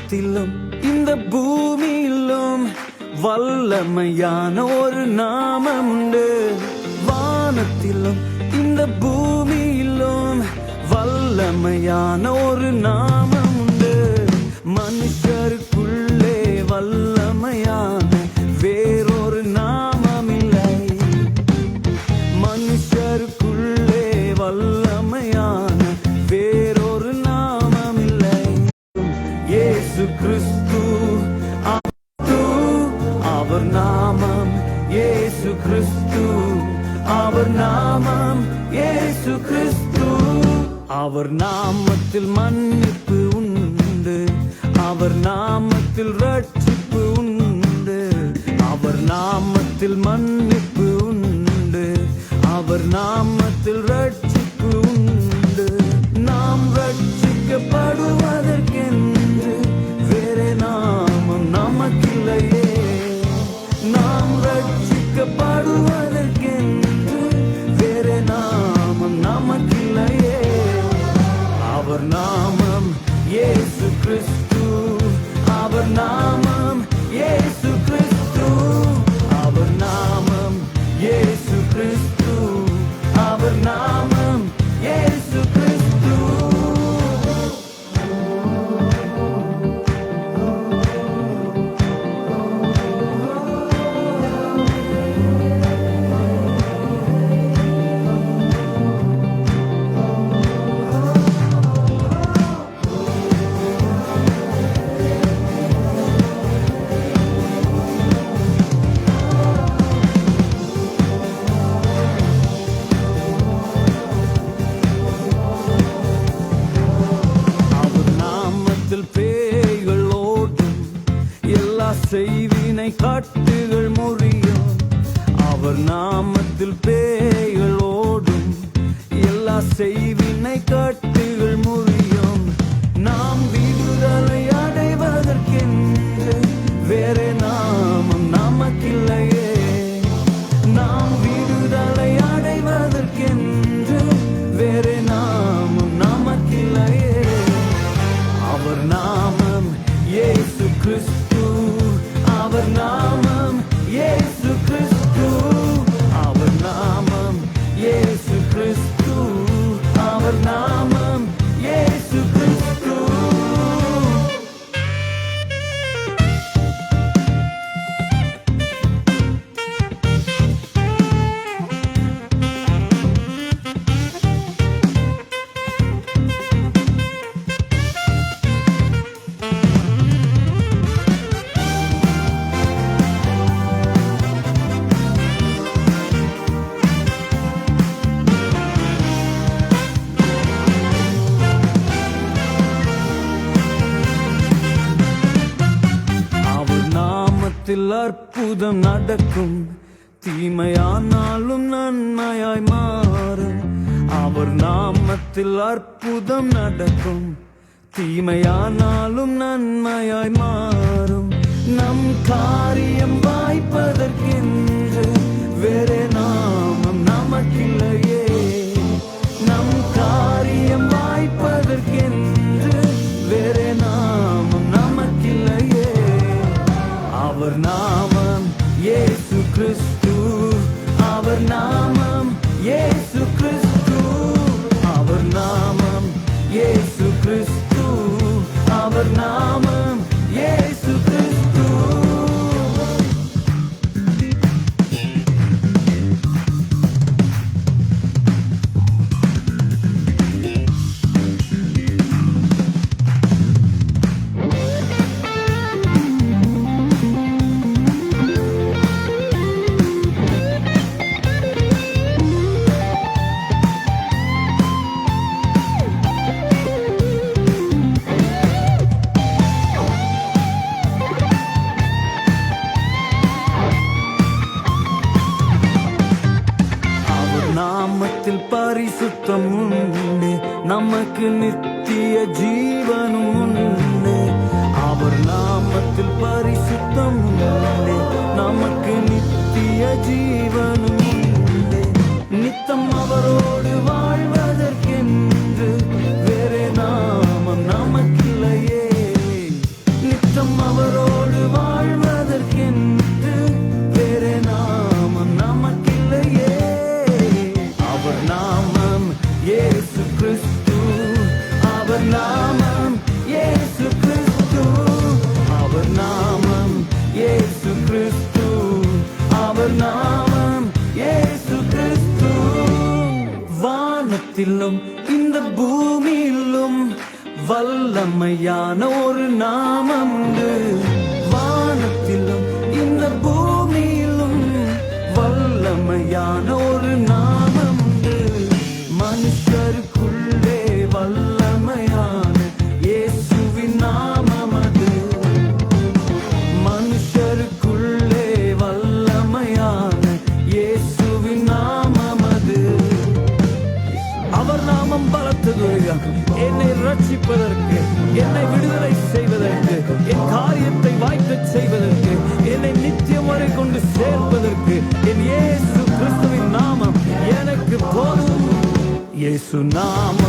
வானத்திலும் இந்த பூமியிலும் வல்லமையான ஒரு நாமம் உண்டு. வானத்திலும் இந்த பூமியிலும் வல்லமையான ஒரு நாமம் உண்டு. மனுஷருக்குள்ளே வல்லமையான வேறொரு நாமம் இல்லை. மனுஷருக்குள்ளே வல்லமையான வேறொரு நாமம் இல்லை. இயேசு கிறிஸ்து அவர் நாமம். இயேசு கிறிஸ்து அவர் நாமம். இயேசு கிறிஸ்து அவர் நாமத்தில் மன்னிப்பு உண்டு. அவர் நாமத்தில் ரட்சிப்பு உண்டு. அவர் நாமத்தில் மன்னிப்பு உண்டு. அவர் நாமத்தில் ரட்சிப்பு உண்டு. நாம் ரட்சிக்கப்படுவதற்கென்று வேறே நாமம் நமக்கில்லையே. நாம் ரட்சிக்கப்படுவதற்கென்று வேறே நாமம் நமக்கில்லையே. அவர் நாமம் இயேசு கிறிஸ்து. அவர் நாமம் இயேசு கிறிஸ்து. அவர் நாமம் இயேசு கிறிஸ்து. அவர் நாமம் இயேசு கிறிஸ்து. பேய்கள் ஓடும், எல்லா செய்வினை கட்டுகள் முறியும். அவர் நாமத்தில் பேய்கள் ஓடும், எல்லா செய்வினை கட்டுகள் முறியும். நாம் விடுதலை அடைவதற்கென்று வேறே நாமம் நமக்கில்லையே. நாம் விடுதலை அடைவதற்கென்று வேறே நாமம் நமக்கில்லையே. அவர் நாமம் இயேசு கிறிஸ்து. அவர் நாமம் இயேசு கிறிஸ்து. அவர் நாமம் இயேசு கிறிஸ்து. அவர் நாமம் இயேசு கிறிஸ்து. அற்புதம் நடக்கும், தீமையானாலும் நன்மையாய் மாறும். அவர் நாமத்தில் அற்புதம் நடக்கும், தீமையானாலும் நன்மையாய் மாறும். நம் காரியம் வாய்ப்பதற்கென்று வேறே நாமம் நமக்கில்லையே. நம் காரியம் வாய்ப்பதற்கென்று வேறே நாமம் நமக்கில்லையே. அவர் நாமம் இயேசு கிறிஸ்து. அவர் நாமம் இயேசு கிறிஸ்து. அவர் நாமம் இயேசு கிறிஸ்து. அவர் நாமம் இயேசு கிறிஸ்து. நாமத்தில் பரிசுத்தம் உண்டு, நமக்கு நித்திய ஜீவனும் உண்டு. அவர் நாமத்தில் பரிசுத்தம் உண்டு, நமக்கு நித்திய ஜீவனும் உண்டு. நித்தம் அவரோடு வாழ்வதற்கென்று வேறே நாமம் நமக்கில்லையே. வல்லமையான ஒரு நாமம் உண்டு. வானத்திலும் இந்த பூமியிலும் வல்லமையான ஒரு நாமம் உண்டு. மனுஷருக்குள்ளே வல்லமையான இயேசுவின் நாமம் அது. மனுஷருக்குள்ளே வல்லமையான இயேசுவின் நாமம் அது. அவர் நாமம் பலத்தது, என்னை ரட்சிப்பதற்கு, என்னை விடுதலை செய்வதற்கு, என் காரியத்தை வாய்க்கச் செய்வதற்கு, என்னை நித்தியம் வரை கொண்டு சேர்ப்பதற்கு என் இயேசு கிறிஸ்துவின் நாமம் எனக்கு போதும். இயேசு நாமம்